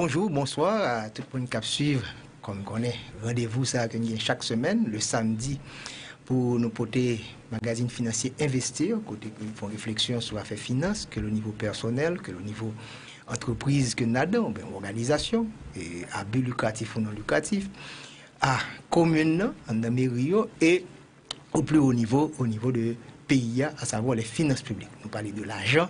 Bonjour, bonsoir à tout le monde qui suivre. Comme on connaît, rendez-vous ça chaque semaine, le samedi, pour nous porter magazine financier Investir, côté que nous font réflexion sur l'affaire finance, que le niveau personnel, que le niveau entreprise que nous avons, ben, organisation, et à but lucratif ou non lucratif, à commune, en mairie et au plus haut niveau de pays, à savoir les finances publiques. Nous parlons de l'argent,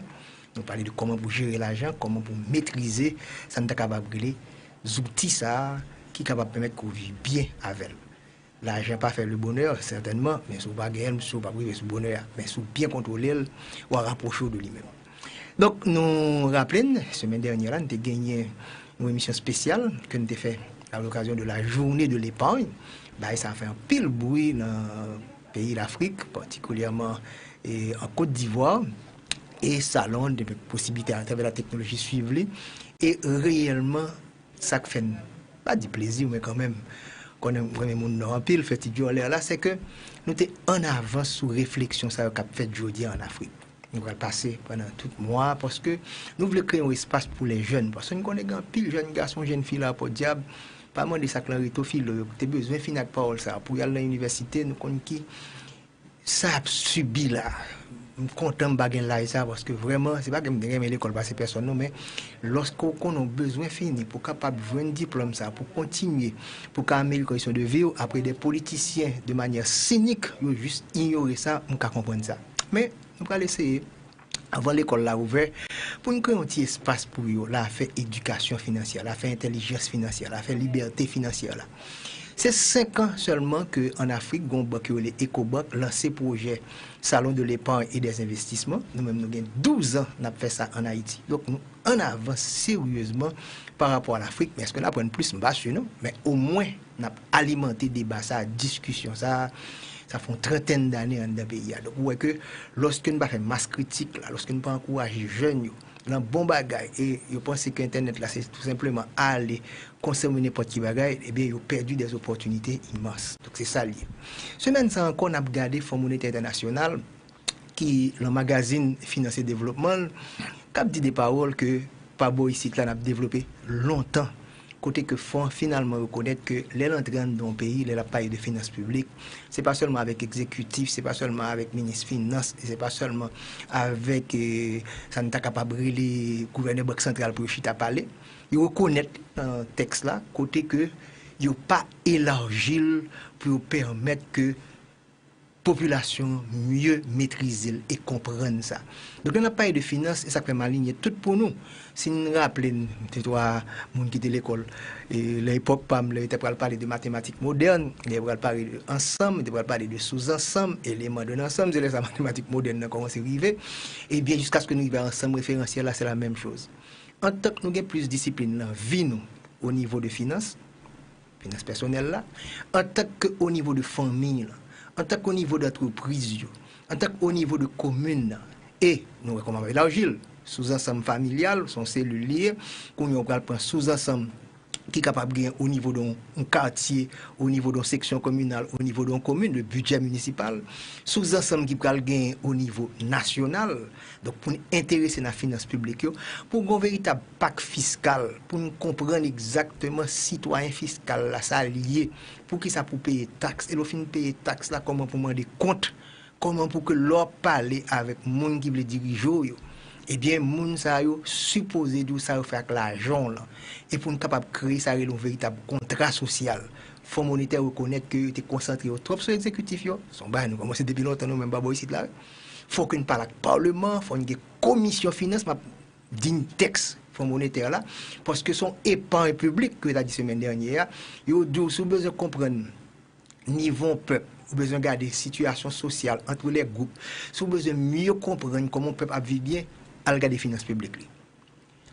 nous parlons de comment vous gérer l'argent, comment vous maîtriser, ça nous est capable de brûler, des outils ça, qui sont capables de permettre qu'on vive bien avec. L'argent pas fait le bonheur, certainement, mais si vous pas gagner, si vous pas vivre ce bonheur, mais si vous bien contrôler ou rapprocher de lui-même. Donc, nous rappelons, la semaine dernière, nous avons gagné une émission spéciale que nous avons fait à l'occasion de la journée de l'épargne. Bah, ça a fait un pile bruit dans le pays d'Afrique, particulièrement en Côte d'Ivoire, et salon de possibilités à travers la technologie suivre. Et réellement, ça fait pas du plaisir, mais quand même, qu'on aime vraiment en pile, fait là, c'est que nous sommes en avance sur réflexion ça qu'a fait aujourd'hui en Afrique. Nous allons passer pendant tout le mois parce que nous voulons créer un espace pour les jeunes. Parce que nous connaissons un pile jeunes garçons, jeunes filles là pour diable. Pas moins de ça que l'enritophile, tu as besoin de finir avec parole ça. Pour y aller à l'université, nous connaissons qui ça a subi là. Je suis content de baguer là ça parce que vraiment, c'est pas que je me l'école parce que personne non, mais lorsqu'on a besoin de finir pour capable de jouer un diplôme ça, pour continuer, pour améliorer les conditions de vie, après des politiciens de manière cynique, ils juste ignorer ça, on peut comprendre ça. Mais nous allons essayer, avant l'école là ouverte, pour nous créer un petit espace pour eux, là, faire éducation financière, là, faire intelligence financière, là, faire liberté financière là. C'est 5 ans seulement qu'en Afrique, les EcoBank lancé le projet Salon de l'épargne et des investissements. Nous-mêmes, nous avons 12 ans qu'on a fait ça en Haïti. Donc, nous en avance sérieusement par rapport à l'Afrique. Mais est-ce qu'on apprend plus bas chez nous? Mais au moins, on a alimenté des débats, ça, discussion, ça fait une trentaine d'années dans le pays. Donc, vous voyez que lorsque nous faisons masse critique, lorsque nous encourageons les jeunes, dans bon bagage et je pense que internet là c'est tout simplement aller consommer n'importe qui bagage et bien ils ont perdu des opportunités immenses. Donc c'est ça lié. Semaine ça encore on a regardé Fonds monétaire international qui le magazine Financier Développement cap dit des paroles que Pabo ici là a développé longtemps. Côté que font finalement reconnaître que les entrants dans le pays, les appareils de finances publiques, c'est pas seulement avec exécutif, c'est pas seulement avec ministre finance, c'est pas seulement avec ça n'est pas capable les gouverneur banque centrale pour chita parler. Ils reconnaissent dans le texte là côté que ils n'ont pas élargi pour permettre que population mieux maîtriser et comprendre ça. Donc on a parlé de finances et ça fait m'aligner tout pour nous. Si nous rappelons, c'est toi, monde qui était l'école, et l'époque PAM, il était parler de mathématiques modernes, il était parler d'ensemble, il était parler de sous-ensemble, éléments de l'ensemble, c'est les mathématiques modernes comment c'est arrivé, et bien jusqu'à ce que nous arrivions ensemble référentiel là, c'est la même chose. En tant que nous avons plus de discipline dans la vie nous, au niveau de finances personnelles là, en tant qu'au niveau de famille là, en tant qu'au niveau d'entreprise, en tant qu'au niveau de commune, et nous recommandons élargir sous-ensemble familial, son cellules liées, qu'on y prend sous-ensemble qui est capable de gagner au niveau d'un quartier, au niveau d'une section communale, au niveau d'une commune, le budget municipal, sous-ensemble qui peut gagner au niveau national, donc pour nous intéresser dans la finance publique, pour un véritable pacte fiscal, pour nous comprendre exactement citoyen fiscal, là, ça lié, pour qui ça pour payer taxes, et le fin de payer taxes là, comment pour demander compte, comment pour que l'on parle avec les gens qui veulent diriger, eh bien, moun sa yo supposé d'où ça fait avec l'argent là. Et pour nous capable créer ça un véritable contrat social. Fonds monétaire reconnaître que tu es concentré trop sur l'exécutif yo. Son ba nous commencer depuis longtemps nous même pas ici là. Faut qu'on parle avec parlement, faut une commission finance m'a digne texte fonds monétaire là parce que son épargne publique que la dit semaine dernière, yo dou sous besoin comprendre niveau peuple, besoin de garder situation sociale entre les groupes, sous besoin mieux comprendre comment le peuple a vivre bien à regarder les finances publiques.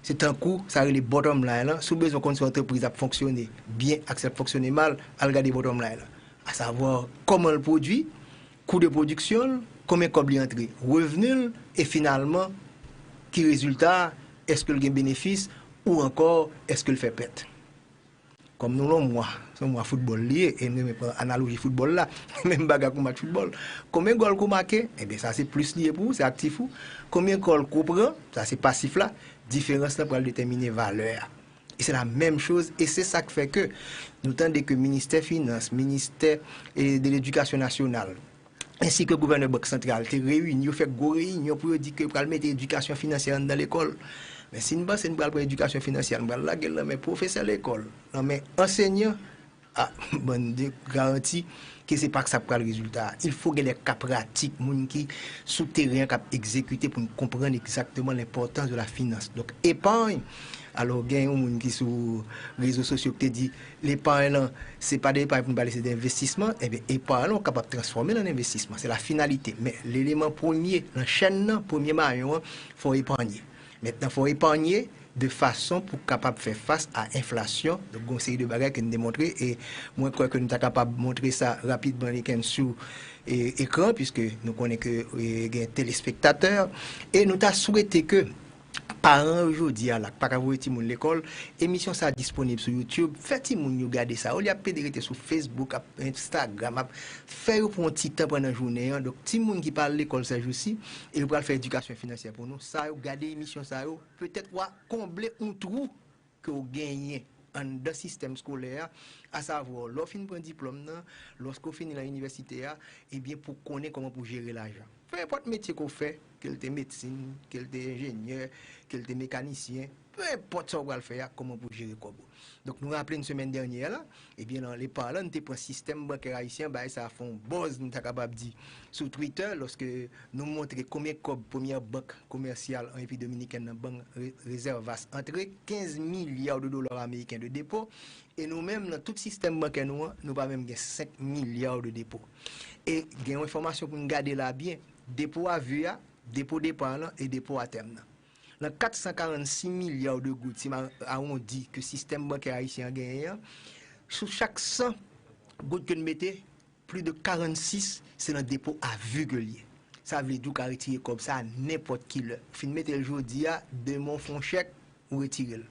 C'est un coup, ça les bottom line là, sous besoin qu'on soit entreprise à fonctionner bien, à fonctionner mal, à regarder bottom line là. À savoir comment le produit, coût de production, combien de entrée, revenu et finalement, qui résultat, est-ce que le gain bénéfice ou encore est-ce que le fait pète. Comme nous l'avons moi football lié et nous prenons analogie football là, même bagarre comme match football. Combien de goals qu'on marque? Eh bien ça c'est plus lié pour, c'est actif. Combien de goals qu'on prend? Ça c'est passif là. Différence là pour déterminer valeur. Et c'est la même chose, et c'est ça qui fait que nous tendons que le ministère des Finances, ministère de l'Éducation nationale, ainsi que le gouverneur Banque centrale, te réunis, ils font une réunion pour dire que pour mettre l'éducation financière dans l'école. Mais si nous pensons pour l'éducation financière, nous allons la mais professeur de l'école, mais enseignant, bonne garantie que ce n'est pas que ça prend le résultat. Il faut que les cas pratiques, les gens qui souterrain cap exécuter pour comprendre exactement l'importance de la finance. Donc épargne. Alors il y a des gens qui sur les réseaux sociaux qui dit l'épargne c'est pas des épargne pour nous c'est des investissements. Eh bien épargne on est capable de transformer en investissement. C'est la finalité. Mais l'élément premier, la chaîne premier maillon, faut épargner. Maintenant faut épargner de façon pour capable faire face à l'inflation. Donc, une série de bagages que nous démontré et moi, je crois que nous sommes capables de montrer ça rapidement sur l'écran, puisque nous connaissons que y a des téléspectateurs. Et nous avons souhaité que, parents aujourd'hui, pas qu'à voir l'école, émission ça disponible sur YouTube, faites nous regarder ça. On y a pédérité sur Facebook, Instagram, faire pour un petit temps pendant la journée. Donc, petit monde qui parle de l'école ça aussi, et vous allez faire éducation financière pour nous. Ça, regarder l'émission ça, peut-être combler un trou que vous gagnez dans le système scolaire, à savoir, lorsqu'on prend un diplôme, lorsqu'on finit à l'université, et bien pour connaître comment pour gérer l'argent. Peu importe le métier qu'on fait, qu'il ait médecine, qu'il ait ingénieur, qu'il ait mécanicien, peu importe ce qu'on va faire, comment pour gérer quoi. Donc nous rappelons une semaine dernière, là, et bien dans les parlants, nous avons un système bancaire haïtien, bah, ça a fait un buzz, nous sommes capables de dire sur Twitter, lorsque nous montrons combien de première banque commerciale en République dominicaine dans la banque réserve va entrer 15 milliards de dollars américains de dépôt, et nous-mêmes, dans tout système bancaire, nous pas même 5 milliards de dépôts. Et il y a une information pour nous garder là bien, dépôt à vue, dépôt d'épargne et dépôt à terme. Dans 446 milliards de gouttes, on dit que le système bancaire haïtien a gagné, sur chaque 100 gouttes que nous mettons, plus de 46, c'est un dépôt à vue que lié. Ça veut dire qu'on retirer comme ça n'importe qui. Fin mettre le jour dia de mon fonds chèque ou retirer.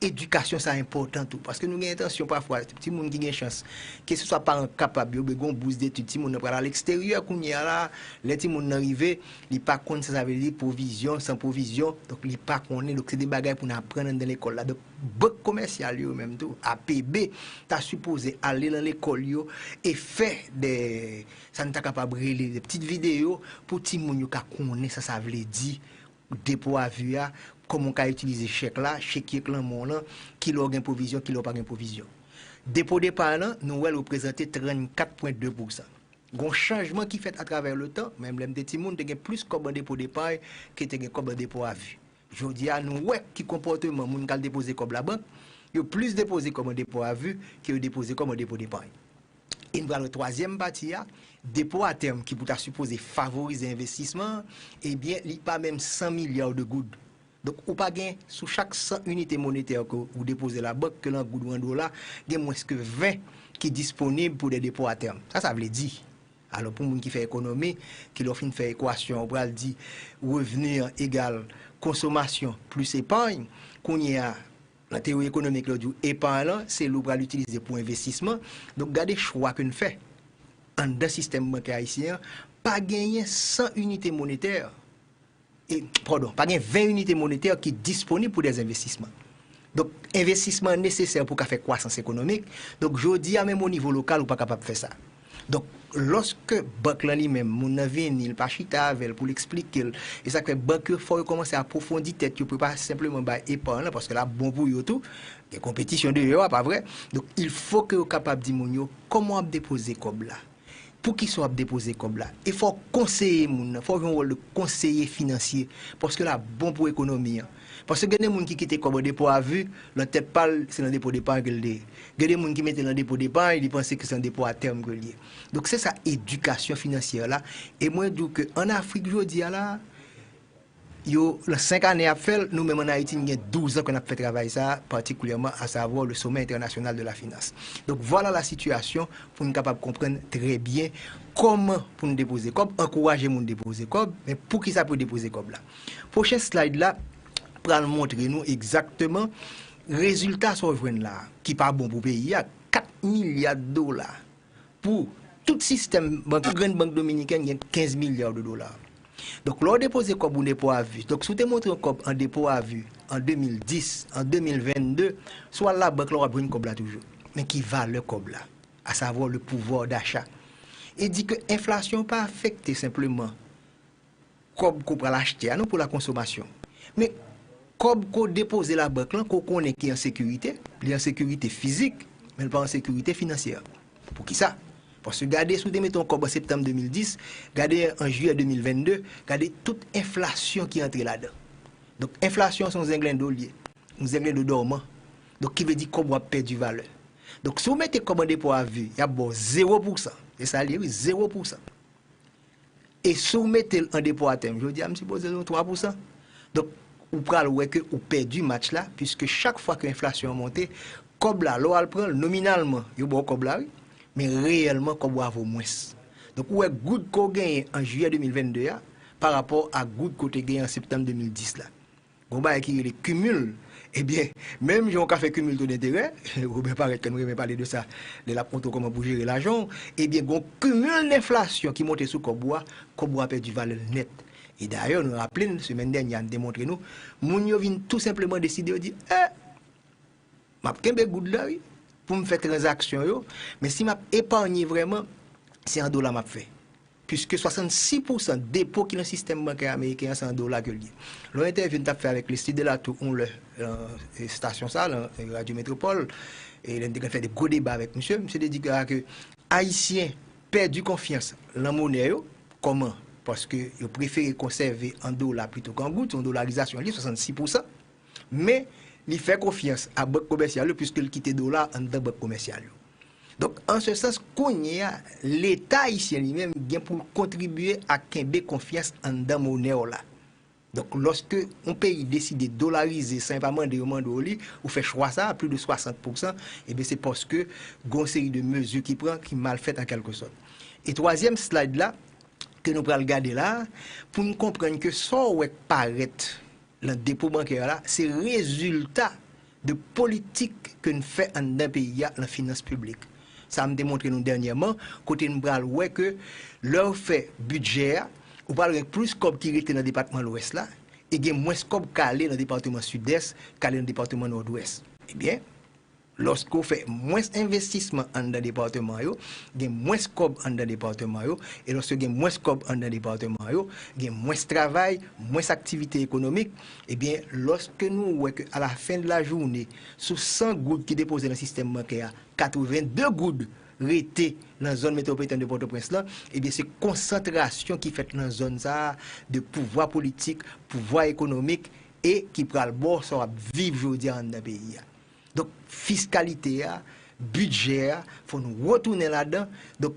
Éducation c'est important tout parce que nous avons intention parfois petit monde qui a une chance que ce soit pas capable de gon bourse d'études petit monde à l'extérieur qu'on y a là les petits monde arrivé il pas connaît ça veut dire provision sans provision donc il pas connaît donc c'est des bagages pour nous apprendre dans l'école là donc banque commerciale yo même tout APB tu as supposé aller dans l'école yo et faire des ça n'est pas capable de des petites vidéos pour petit monde yo connaît ça veut dire dépôt à vue comment on peut utiliser chèque là, chèque qui est là, qui l'a une provision, qui l'a pas une provision. Dépôt d'épargne, nous allons représenter 34,2%. Un changement qui fait à travers le temps, même les petits monde ont plus comme dépôt d'épargne que comme dépôt à vue. Je dis à nous, ouais, qui comportement, moun kal déposer comme la banque, il y a plus déposé comme un dépôt à vue que déposé comme un dépôt d'épargne. Et nous le troisième partie, dépôt à terme qui peut supposer favoriser l'investissement, eh bien, il n'y a pas même 100 milliards de gouttes. Donc, ou pas gain sous chaque 100 unités monétaires que vous déposez la banque, que l'on goût $1, il y a moins que 20 qui sont disponibles pour des dépôts à terme. Ça veut dire. Alors, pour les gens qui font économie, qui leur fait équation, on va dire revenu égal consommation plus épargne, qu'on y a la théorie économique, l'épargne, c'est l'utiliser pour investissement. Donc, regardez le choix que nous faisons. En un système bancaire haïtien, pas gagner 100 unités monétaires. Pas 20 unités monétaires qui sont disponibles pour des investissements. Donc, investissement nécessaire pour faire croissance économique. Donc, je dis à même au niveau local, on n'est pas capable de faire ça. Donc, lorsque banque lui-même, mon avis, il pas chita avec pour l'expliquer, et ça fait banque faut commencer à approfondir tête, tu peux pas simplement épargner parce que là bon pour eux tout, des compétitions de eux, pas vrai. Donc, il faut que vous capable de dire comment déposer comme là. Pour qu'ils soient déposés comme là, il faut conseiller moun, il faut un rôle de conseiller financier parce que là bon pour l'économie. Parce que il y a des gens qui quittent comme dépôt à vue, la tête parle c'est un dépôt d'épargne que lié. Il y a des gens qui mettent dans dépôt d'épargne, ils pensent que c'est un dépôt à terme que lié. Donc c'est ça éducation financière là et moi je dis que en Afrique je dis là yo les 5 années à faire nous même en Haïti il y a 12 ans qu'on a fait travail ça particulièrement à savoir le sommet international de la finance. Donc voilà la situation pour nous capable comprendre très bien comment pour nous déposer comme encourager moun déposer comme mais pour qui ça peut déposer comme là. Prochain slide là pour nous montrer nous exactement résultat sur joindre là qui pas bon pour pays à 4 milliards de dollars pour tout système banque grande banque dominicaine il y a 15 milliards de dollars. Donc, l'on déposé comme un dépôt à vue. Donc, si vous montré un dépôt à vue en 2010, en 2022, soit la banque l'aura pris une cob là toujours. Mais qui va le cob là, à savoir le pouvoir d'achat. Et dit que l'inflation pas affecté simplement cob qu'on peut l'acheter pour la consommation. Mais comme qu'on dépose la banque là, qu'on connaît qui est en sécurité, il est en sécurité physique, mais pas en sécurité financière. Pour qui ça? Parce que regardez, si vous mettez en septembre 2010, regardez en juillet 2022, regardez toute inflation qui est entrée là-dedans. Donc, inflation, c'est un zinglin d'olier, un zinglin de dormant. Donc, qui veut dire qu'on va perdre du valeur. Donc, si vous mettez comme dépôt à vue, il y a bon 0%. Et ça, oui, 0%. Et si vous mettez un dépôt à terme, je dis, je suppose 3%. Donc, vous prenez que vous perdez du match là, puisque chaque fois que l'inflation monte, comme là, l'on prend nominalement, il y a bon comme là, oui, mais réellement, comme vous avez moins. Donc, vous avez good qu'on gagne en juillet 2022 par rapport à good qu'on gagne en septembre 2010 là. Bon, bah, qui les cumule, eh bien, même si on a fait cumul taux d'intérêt, vous ne pouvez pas parler de ça, de la pronto comment pour gérer l'argent, eh bien, on cumule l'inflation qui monte sous Koboa perd du valeur net. Et d'ailleurs, nous rappelons, la semaine dernière, nous démontré nous, Mounio vient tout simplement décider de dire, m'a kembe goud là, oui, pour me faire transaction, yo, mais si m'a épargné vraiment, c'est un dollar m'a fait. Puisque 66% dépôt qui est dans le système bancaire américain, c'est un dollar que lié. L'interview que tu as fait avec les studios de la tour, station ça, la Radio Métropole, et il a fait des gros débats avec monsieur. Monsieur dit que Haïtiens perdent du confiance dans la monnaie. Comment? Parce qu'ils préfèrent conserver un dollar plutôt qu'en goutte, une dollarisation, 66%. Mais il fait confiance à la banque commerciale puisqu'il quitte le dollar en la banque commerciale. Donc, en ce sens, l'État haïtien lui-même vient pour contribuer à qu'il confiance en la monnaie là. Donc, lorsque un pays décide de dollariser simplement des moments de oli, ou fait choix ça à plus de 60%, et bien c'est parce que il y a une série de mesures qui prend qui mal faites en quelque sorte. Et troisième slide là, que nous allons regarder là, pour nous comprendre que ça où paraît le dépôt bancaire là, c'est le résultat de politique que nous faisons dans un pays, la finance publique. Ça me démontre nous dernièrement, côté nous allons que leur fait budget, ou parle plus comme qui était dans le département de l'Ouest là, et il y a moins comme calé dans le département sud-est, calé dans le département nord-ouest. Eh bien, lorsqu'on fait moins d'investissement dans le département, il y a moins scope dans le département, et lorsqu'il y a moins scope dans le département, il y a moins de travail, moins d'activité économique, et bien, lorsque nous voyons qu'à la fin de la journée, sur 100 gouttes qui déposent dans le système bancaire, 82 gouttes rété dans la zone métropolitaine de Port-au-Prince là, et bien c'est concentration qui fait dans la zone ça de pouvoir politique, pouvoir économique et qui prend le bord ça vivre aujourd'hui dans le pays. Donc fiscalité, budget, faut nous retourner là-dedans. Donc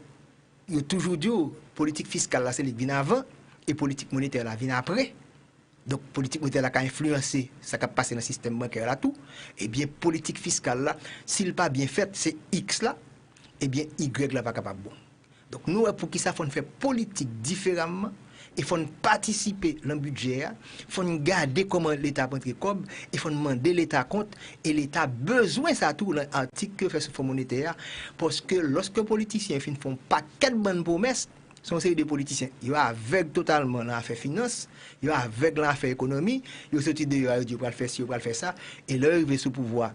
il y a toujours dit politique fiscale là c'est qui vient avant et politique monétaire là vient après. Donc politique monétaire là qui a influencé ça qui a passé dans le système bancaire là tout. Et bien politique fiscale là s'il pas bien fait c'est X là, eh bien Y là pas capable bon. Donc nous pour qui ça faut faire politique différemment. Il faut participer dans le budget, il faut garder comment l'État prend les cob, il faut demander l'État compte et l'État a besoin ça tout l'article que fait ce fonds monétaire parce que lorsque les politiciens ne font pas quelle bonne promesse, sont série de politiciens, ils sont avec totalement l'affaire finance, ils sont avec l'affaire économie, ils sont sortis de ils vont faire ci, ils vont faire ça et là ils vont sous pouvoir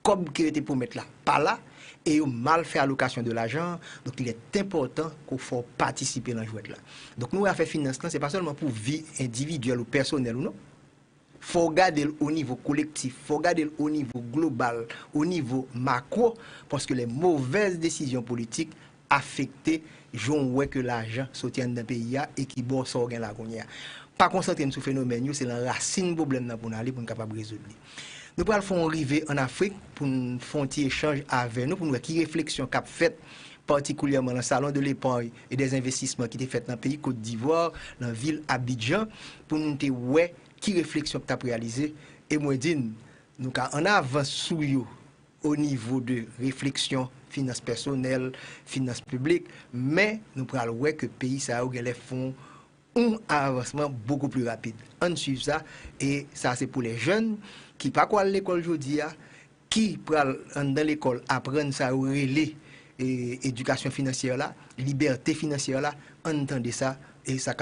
comme qui était pour mettre là, pas là. Et mal fait allocation de l'argent, donc il est important qu'il faut participer dans le jouet là. Donc nous, à faire finance, ce n'est pas seulement pour vie individuelle ou personnelle ou non. Il faut regarder au niveau collectif, il faut regarder au niveau global, au niveau macro, parce que les mauvaises décisions politiques affectent les que l'argent sortit d'un pays et qui boit ça la gonia. Pas concentrer sur le phénomène, c'est la racine du problème pour nous aller pour nous capable résoudre. Nous allons arriver en Afrique pour nous faire un petit échange avec nous, pour nous voir qui réflexion qu'a fait particulièrement dans le salon de l'épargne et des investissements qui étaient faits dans le pays Côte d'Ivoire, dans la ville Abidjan, pour nous voir qui réflexion qu'a réalisé. Et moi, nous en avance sous eux au niveau de réflexion, finances personnelles, finances publiques, mais nous allons voir que le pays ça a les fonds un avancement beaucoup plus rapide. On suit ça et ça c'est pour les jeunes qui pas quoi à l'école aujourd'hui, qui pral dans l'école apprendre ça relais éducation financière là, liberté financière là, entendez ça et ça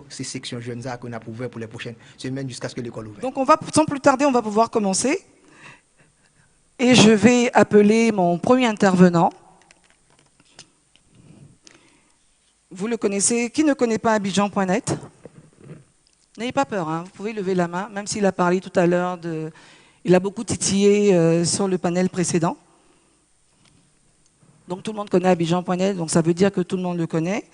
ces sections jeunes qu'on a ouvert pour les prochaines semaines jusqu'à ce que l'école ouvre. Donc sans plus tarder, on va pouvoir commencer. Et je vais appeler mon premier intervenant. Vous le connaissez. Qui ne connaît pas Abidjan.net? N'ayez pas peur, hein, vous pouvez lever la main, même s'il a parlé tout à l'heure de... Il a beaucoup titillé sur le panel précédent. Donc tout le monde connaît Abidjan.net, donc ça veut dire que tout le monde le connaît.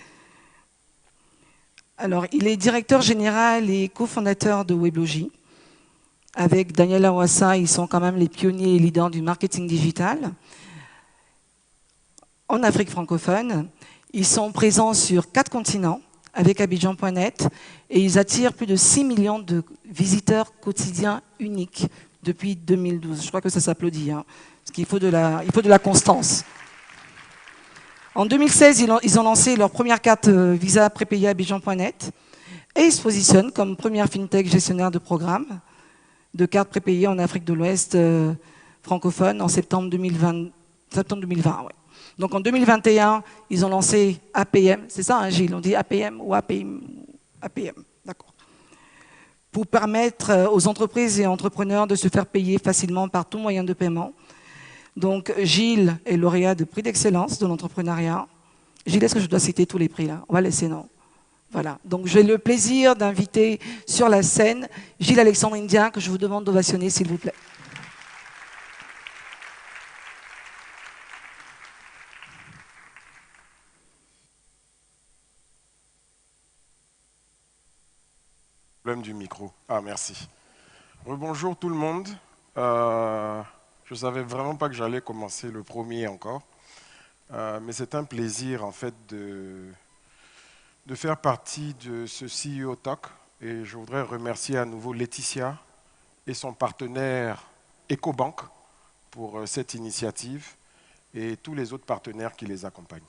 Alors, il est directeur général et cofondateur de Weblogy. Avec Daniel Awassa, ils sont quand même les pionniers et leaders du marketing digital. En Afrique francophone, ils sont présents sur 4 continents avec Abidjan.net et ils attirent plus de 6 millions de visiteurs quotidiens uniques depuis 2012. Je crois que ça s'applaudit, hein, parce qu'il faut de la constance. En 2016, ils ont lancé leur première carte Visa prépayée Abidjan.net et ils se positionnent comme première fintech gestionnaire de programmes de cartes prépayées en Afrique de l'Ouest francophone en septembre 2020. Ouais. Donc en 2021, ils ont lancé APM, c'est ça, hein, Gilles, on dit APM ou APM, d'accord, pour permettre aux entreprises et entrepreneurs de se faire payer facilement par tout moyen de paiement. Donc Gilles est lauréat de prix d'excellence de l'entrepreneuriat. Gilles, est-ce que je dois citer tous les prix là? On va laisser, non? Voilà, donc j'ai le plaisir d'inviter sur la scène Gilles Alexandre Indien, que je vous demande d'ovationner, s'il vous plaît. Problème du micro. Ah, merci. Bonjour tout le monde. Je ne savais vraiment pas que j'allais commencer le premier encore. Mais c'est un plaisir, en fait, de faire partie de ce CEO Talk. Et je voudrais remercier à nouveau Laetitia et son partenaire EcoBank pour cette initiative et tous les autres partenaires qui les accompagnent.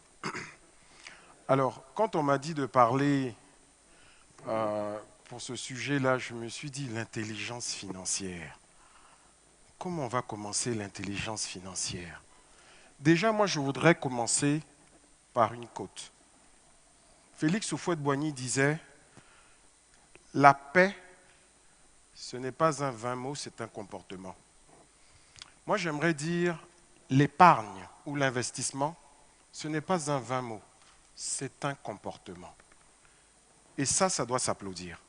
Alors, quand on m'a dit de parler pour ce sujet-là, je me suis dit l'intelligence financière. Comment on va commencer l'intelligence financière? Déjà, moi, je voudrais commencer par une quote. Félix Houphouët-Boigny disait « La paix, ce n'est pas un vain mot, c'est un comportement. » Moi, j'aimerais dire l'épargne ou l'investissement, ce n'est pas un vain mot, c'est un comportement. Et ça doit s'applaudir.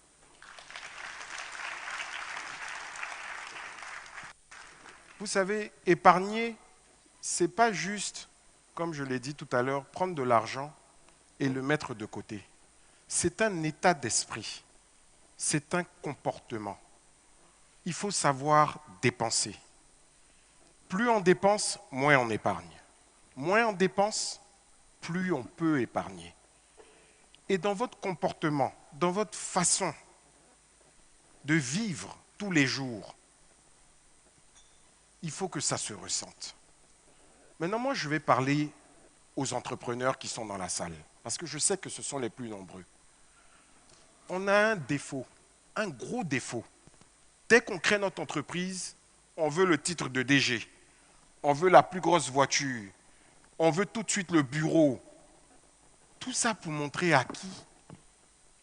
Vous savez, épargner, ce n'est pas juste, comme je l'ai dit tout à l'heure, prendre de l'argent et le mettre de côté. C'est un état d'esprit, c'est un comportement. Il faut savoir dépenser. Plus on dépense, moins on épargne. Moins on dépense, plus on peut épargner. Et dans votre comportement, dans votre façon de vivre tous les jours, il faut que ça se ressente. Maintenant, moi, je vais parler aux entrepreneurs qui sont dans la salle, parce que je sais que ce sont les plus nombreux. On a un défaut, un gros défaut. Dès qu'on crée notre entreprise, on veut le titre de DG, on veut la plus grosse voiture, on veut tout de suite le bureau. Tout ça pour montrer à qui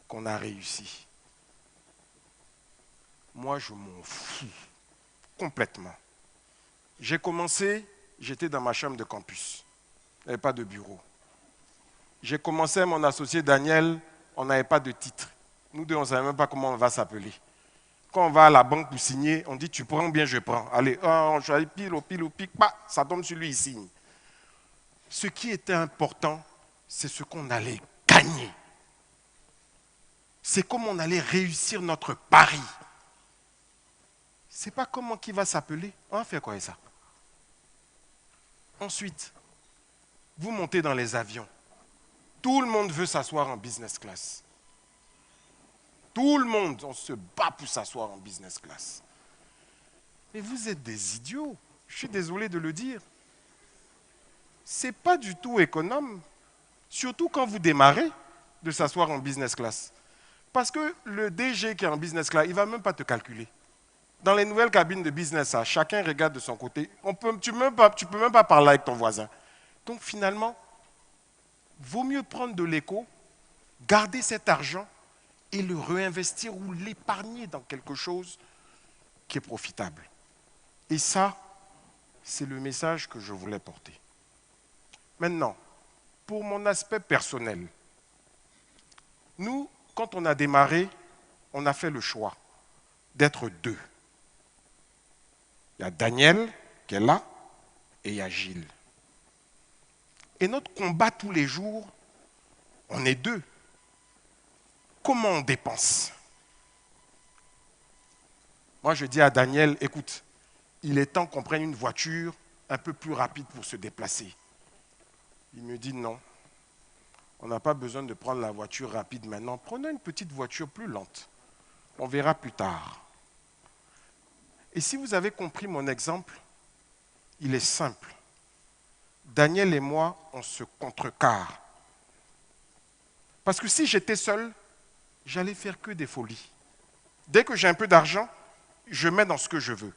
qu'on a réussi. Moi, je m'en fous complètement. J'ai commencé, j'étais dans ma chambre de campus. Il n'y avait pas de bureau. J'ai commencé mon associé Daniel, on n'avait pas de titre. Nous deux, on ne savait même pas comment on va s'appeler. Quand on va à la banque pour signer, on dit tu prends ou bien je prends. Allez, on choisit pile au pic, bah, ça tombe sur lui, il signe. Ce qui était important, c'est ce qu'on allait gagner. C'est comment on allait réussir notre pari. Ce n'est pas comment qui va s'appeler. On va faire quoi avec ça? Ensuite, vous montez dans les avions. Tout le monde veut s'asseoir en business class. Tout le monde, on se bat pour s'asseoir en business class. Mais vous êtes des idiots. Je suis désolé de le dire. Ce n'est pas du tout économe, surtout quand vous démarrez, de s'asseoir en business class. Parce que le DG qui est en business class, il ne va même pas te calculer. Dans les nouvelles cabines de business, chacun regarde de son côté. Tu ne peux même pas parler avec ton voisin. Donc finalement, vaut mieux prendre de l'éco garder cet argent et le réinvestir ou l'épargner dans quelque chose qui est profitable. Et ça, c'est le message que je voulais porter. Maintenant, pour mon aspect personnel, nous, quand on a démarré, on a fait le choix d'être deux. Il y a Daniel qui est là et il y a Gilles. Et notre combat tous les jours, on est deux. Comment on dépense? Moi, je dis à Daniel, écoute, il est temps qu'on prenne une voiture un peu plus rapide pour se déplacer. Il me dit non, on n'a pas besoin de prendre la voiture rapide maintenant. Prenons une petite voiture plus lente. On verra plus tard. Et si vous avez compris mon exemple, il est simple. Daniel et moi, on se contrecarre. Parce que si j'étais seul, j'allais faire que des folies. Dès que j'ai un peu d'argent, je mets dans ce que je veux.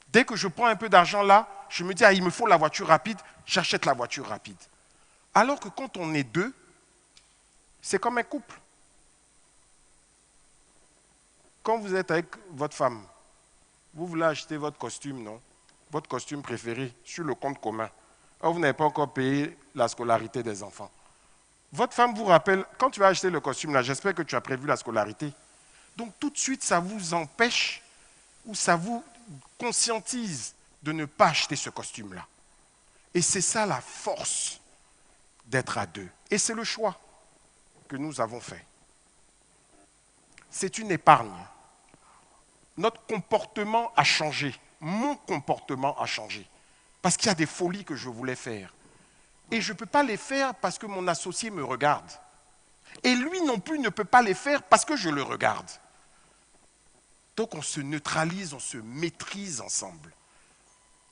Dès que je prends un peu d'argent là, je me dis, ah, il me faut la voiture rapide, j'achète la voiture rapide. Alors que quand on est deux, c'est comme un couple. Quand vous êtes avec votre femme, vous voulez acheter votre costume, non? Votre costume préféré sur le compte commun. Or, vous n'avez pas encore payé la scolarité des enfants. Votre femme vous rappelle, quand tu vas acheter le costume là, j'espère que tu as prévu la scolarité. Donc tout de suite, ça vous empêche ou ça vous conscientise de ne pas acheter ce costume-là. Et c'est ça la force d'être à deux. Et c'est le choix que nous avons fait. C'est une épargne. Notre comportement a changé. Mon comportement a changé. Parce qu'il y a des folies que je voulais faire. Et je ne peux pas les faire parce que mon associé me regarde. Et lui non plus ne peut pas les faire parce que je le regarde. Donc on se neutralise, on se maîtrise ensemble.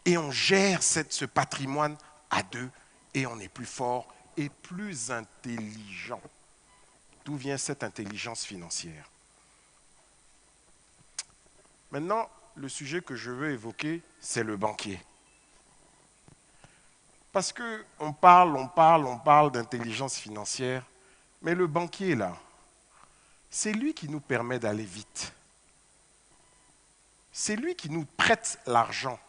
Et on gère ce patrimoine à deux et on est plus fort et plus intelligent. D'où vient cette intelligence financière? Maintenant, le sujet que je veux évoquer, c'est le banquier. Parce qu'on parle d'intelligence financière, mais le banquier, là, c'est lui qui nous permet d'aller vite. C'est lui qui nous prête l'argent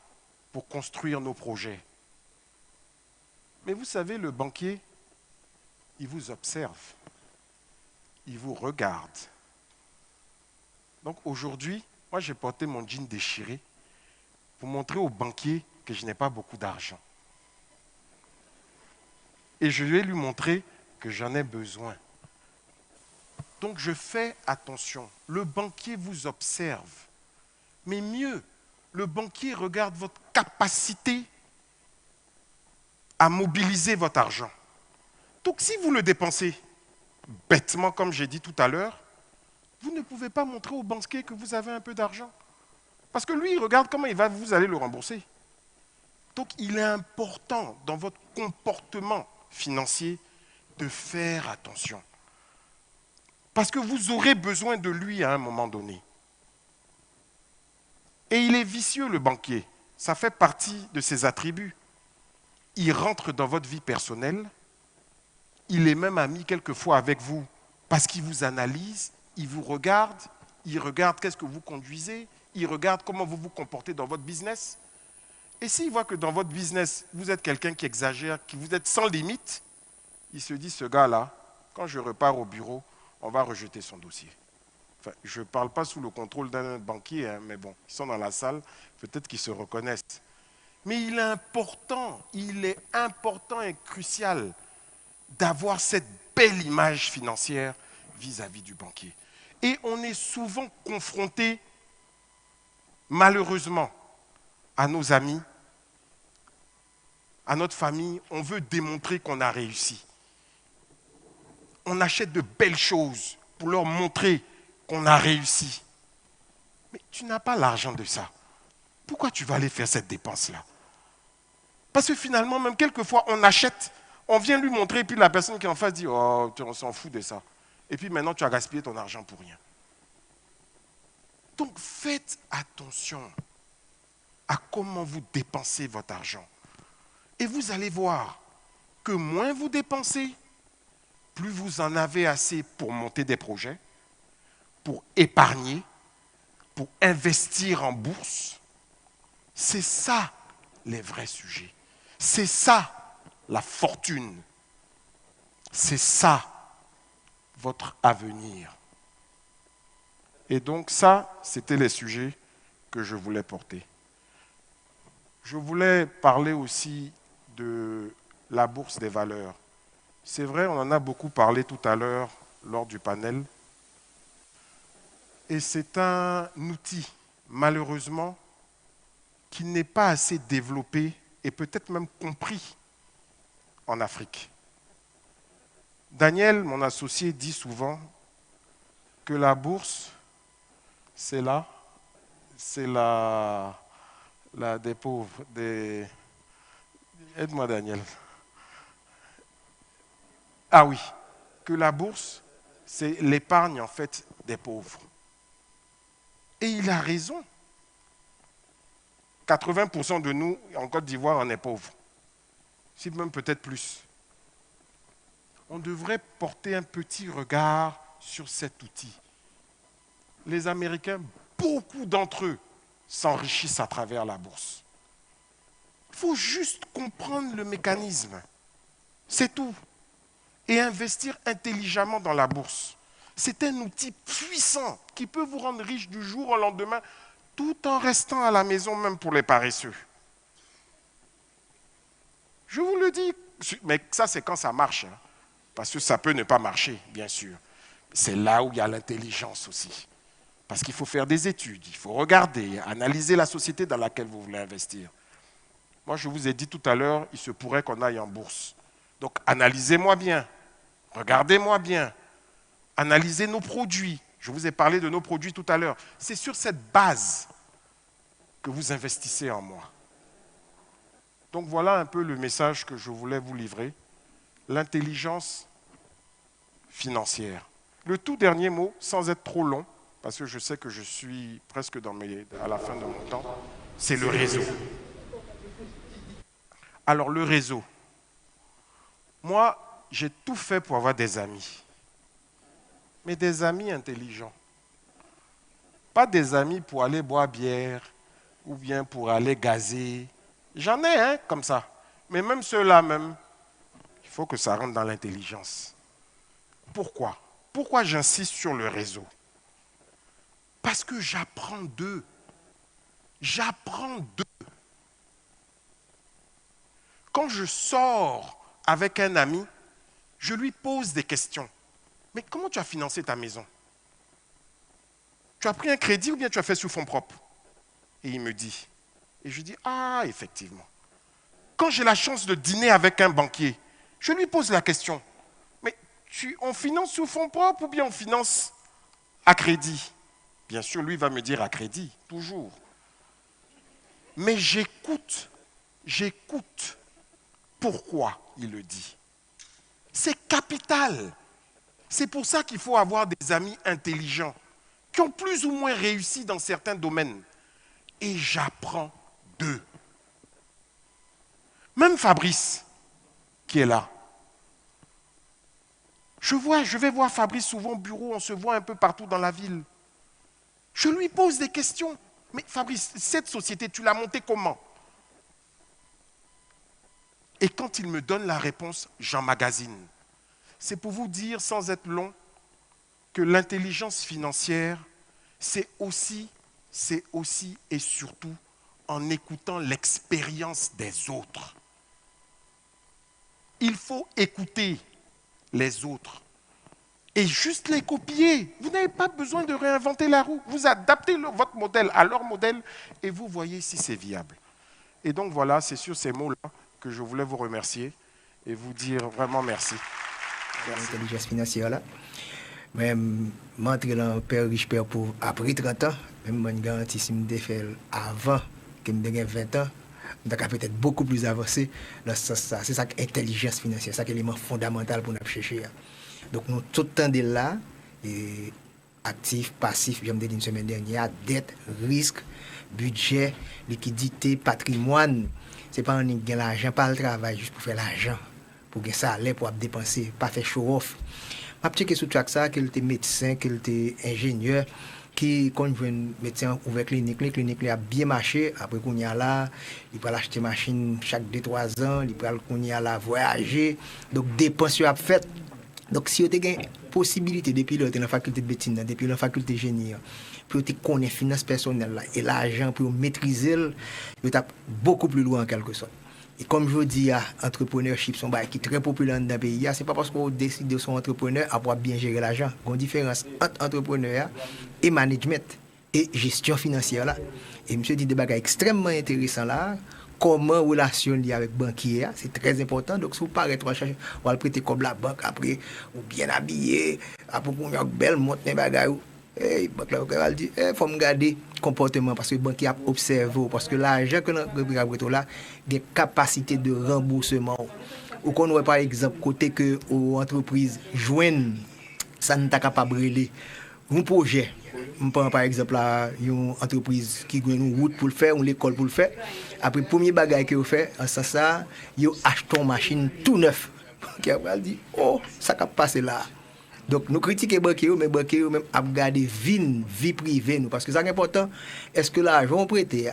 pour construire nos projets. Mais vous savez, le banquier, il vous observe, il vous regarde. Donc aujourd'hui, moi j'ai porté mon jean déchiré pour montrer au banquier que je n'ai pas beaucoup d'argent. Et je vais lui montrer que j'en ai besoin. Donc je fais attention. Le banquier vous observe. Mais mieux, le banquier regarde votre capacité à mobiliser votre argent. Donc si vous le dépensez bêtement, comme j'ai dit tout à l'heure, vous ne pouvez pas montrer au banquier que vous avez un peu d'argent. Parce que lui, il regarde comment vous allez le rembourser. Donc il est important dans votre comportement financier de faire attention. Parce que vous aurez besoin de lui à un moment donné. Et il est vicieux, le banquier. Ça fait partie de ses attributs. Il rentre dans votre vie personnelle. Il est même ami quelquefois avec vous parce qu'il vous analyse, il vous regarde, il regarde qu'est-ce que vous conduisez, il regarde comment vous vous comportez dans votre business. Et s'il voit que dans votre business, vous êtes quelqu'un qui exagère, que vous êtes sans limite, il se dit, ce gars-là, quand je repars au bureau, on va rejeter son dossier. Enfin, je ne parle pas sous le contrôle d'un banquier, hein, mais bon, ils sont dans la salle, peut-être qu'ils se reconnaissent. Mais il est important et crucial d'avoir cette belle image financière vis-à-vis du banquier. Et on est souvent confronté, malheureusement, à nos amis, à notre famille, on veut démontrer qu'on a réussi. On achète de belles choses pour leur montrer qu'on a réussi. Mais tu n'as pas l'argent de ça. Pourquoi tu vas aller faire cette dépense-là? Parce que finalement, même quelquefois, on achète, on vient lui montrer, et puis la personne qui est en face dit, oh, on s'en fout de ça. Et puis maintenant, tu as gaspillé ton argent pour rien. Donc, faites attention à comment vous dépensez votre argent. Et vous allez voir que moins vous dépensez, plus vous en avez assez pour monter des projets, pour épargner, pour investir en bourse. C'est ça les vrais sujets. C'est ça la fortune. C'est ça votre avenir. Et donc ça, c'était les sujets que je voulais porter. Je voulais parler aussi de la bourse des valeurs. C'est vrai, on en a beaucoup parlé tout à l'heure lors du panel. Et c'est un outil, malheureusement, qui n'est pas assez développé et peut-être même compris en Afrique. Daniel, mon associé, dit souvent que la bourse, c'est la des pauvres. Aide-moi, Daniel. Ah oui, que la bourse, c'est l'épargne en fait des pauvres. Et il a raison. 80% de nous, en Côte d'Ivoire, on est pauvres. Si même peut-être plus. On devrait porter un petit regard sur cet outil. Les Américains, beaucoup d'entre eux, s'enrichissent à travers la bourse. Il faut juste comprendre le mécanisme. C'est tout. Et investir intelligemment dans la bourse. C'est un outil puissant qui peut vous rendre riche du jour au lendemain, tout en restant à la maison, même pour les paresseux. Je vous le dis, mais ça c'est quand ça marche, hein, parce que ça peut ne pas marcher, bien sûr. C'est là où il y a l'intelligence aussi. Parce qu'il faut faire des études, il faut regarder, analyser la société dans laquelle vous voulez investir. Moi, je vous ai dit tout à l'heure, il se pourrait qu'on aille en bourse. Donc, analysez-moi bien, regardez-moi bien, analysez nos produits. Je vous ai parlé de nos produits tout à l'heure. C'est sur cette base que vous investissez en moi. Donc, voilà un peu le message que je voulais vous livrer. L'intelligence financière. Le tout dernier mot, sans être trop long, parce que je sais que je suis presque à la fin de mon temps, c'est le réseau. Alors le réseau. Moi, j'ai tout fait pour avoir des amis. Mais des amis intelligents. Pas des amis pour aller boire bière ou bien pour aller gazer. J'en ai, hein, comme ça. Mais même ceux-là même, il faut que ça rentre dans l'intelligence. Pourquoi ? Pourquoi j'insiste sur le réseau ? Parce que j'apprends d'eux. J'apprends d'eux. Quand je sors avec un ami, je lui pose des questions. Mais comment tu as financé ta maison ? Tu as pris un crédit ou bien tu as fait sur fonds propres ? Et il me dit. Et je dis, ah, effectivement. Quand j'ai la chance de dîner avec un banquier, je lui pose la question. Mais on finance sur fonds propres ou bien on finance à crédit ? Bien sûr, lui va me dire à crédit, toujours. Mais j'écoute pourquoi il le dit. C'est capital. C'est pour ça qu'il faut avoir des amis intelligents, qui ont plus ou moins réussi dans certains domaines. Et j'apprends d'eux. Même Fabrice, qui est là. Je vais voir Fabrice souvent au bureau, on se voit un peu partout dans la ville. Je lui pose des questions. Mais Fabrice, cette société, tu l'as montée comment ? Et quand il me donne la réponse, j'emmagasine. C'est pour vous dire, sans être long, que l'intelligence financière, c'est aussi et surtout en écoutant l'expérience des autres. Il faut écouter les autres et juste les copier. Vous n'avez pas besoin de réinventer la roue. Vous adaptez votre modèle à leur modèle et vous voyez si c'est viable. Et donc voilà, c'est sur ces mots-là que je voulais vous remercier et vous dire vraiment merci. L'intelligence financière là. Même m'entrer dans Père riche Père pauvre après 30 ans, même je garantis si je fais avant que je ait 20 ans, je vais peut-être beaucoup plus avancé dans ce sens. C'est ça l'intelligence financière, c'est ça l'élément fondamental pour nous chercher. Donc nous tout le temps de là, actif, passif, je me dit une semaine dernière, dette, risque, budget, liquidité, patrimoine. C'est pas un gain l'argent, pas le travail juste pour faire l'argent. pour gagner salaire pour dépenser, pas faire show off. M'a checké sur track ça qu'il était médecin, qu'il était ingénieur qui quand je médecin ouvert clinique a bien marché après qu'on y a là, il peut acheter machine chaque 2-3 ans, il peut qu'on y a là voyager. Donc dépenses a fait. Donc si vous avez une possibilité depuis dans la faculté de médecine, depuis la faculté de génie, pour te connaître finance personnelle là et l'argent pour maîtriser, vous êtes beaucoup plus loin en quelque sorte. Et comme je vous dis, entrepreneurship, son bail qui est très populaire dans le pays, c'est pas parce qu'on décide de son entrepreneur à pouvoir bien gérer l'argent. Il y a une différence entre entrepreneur et management et gestion financière là. Et monsieur dit des bagages extrêmement intéressants là. Comment relation liée avec banquier, c'est très important. Donc si vous paraît on va prêter comme la banque après ou bien habillé, après qu'on a une belle montre des bagages. Banque là dit faut me garder comportement parce que banquier a observé parce que l'argent que nous là des capacités de remboursement ou qu'on aurait par exemple côté que aux entreprises joignent ça n'est pas capable de brûler un projet. On prend par exemple là une entreprise qui a une route pour le faire, une école pour le faire. Après premier bagage que vous fait, en ça, vous achetez une machine tout neuf. Qui a dit oh, ça va passer là. Donc nous critiquons les banquiers, mais les banquiers même à garder vie privée nous parce que c'est important. Est-ce que l'argent prêté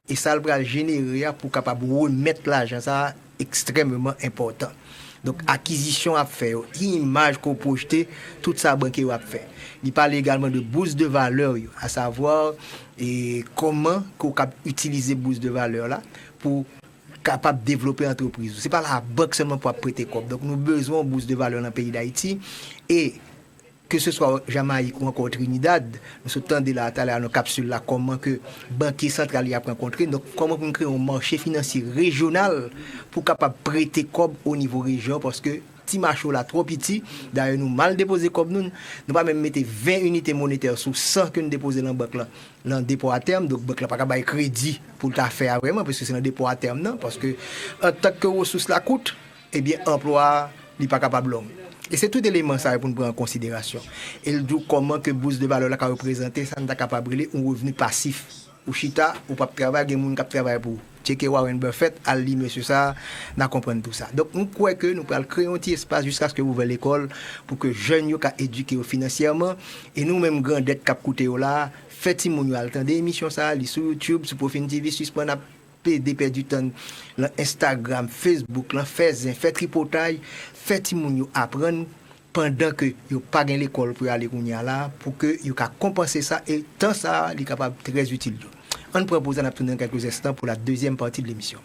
et ça va générer pour capable remettre l'argent, ça extrêmement important. Donc acquisition à faire, image qu'on projette, tout ça banquier a fait. Il parle également de bourse de valeur, à savoir et comment qu'on peut utiliser bourse de valeur là pour capable développer l'entreprise. C'est pas la banque seulement pour prêter comme. Donc nous avons besoin de bourse de valeur dans le pays d'Haïti et que ce soit Jamaïque ou encore Trinidad, nous sommes là à nos capsules là comment que banquier central y a rencontré, donc comment on crée un marché financier régional pour capable prêter comme au niveau région parce que petit marché là trop petit, d'ailleurs nous mal déposer comme nous pas même mettre 20 unités monétaires sur 100 que nous déposer dans banque là, dans dépôt à terme, donc banque là pas capable crédit pour ta faire vraiment parce que c'est un dépôt à terme non parce que en tant que ressource la coûte, eh bien emploi n'est pas capable long. Et c'est tout élément ça pour nous prendre en considération. Et le comment que bourse de valeur là qu'a représenté ça n'est capable de un revenu passif. Ou chita ou pas travailler des gens qui travaillent pour checker Warren Buffett à lui monsieur ça n'a comprendre tout ça. Donc on croit que nous allons créer un petit espace jusqu'à ce que vous ouvrez l'école pour que jeunes yo ka éduquer financièrement et nous même grand dette cap coûter là fait mon yo attendre émission ça sur YouTube sur Profine TV sur PD du temps dans Instagram, Facebook, dans Facebook, fait tripotage, fait moun yo apprendre pendant que yo pas gain l'école pour aller kounya là pour que yo ka compenser ça et tant ça il capable très utile. On propose à dans quelques instants pour la deuxième partie de l'émission.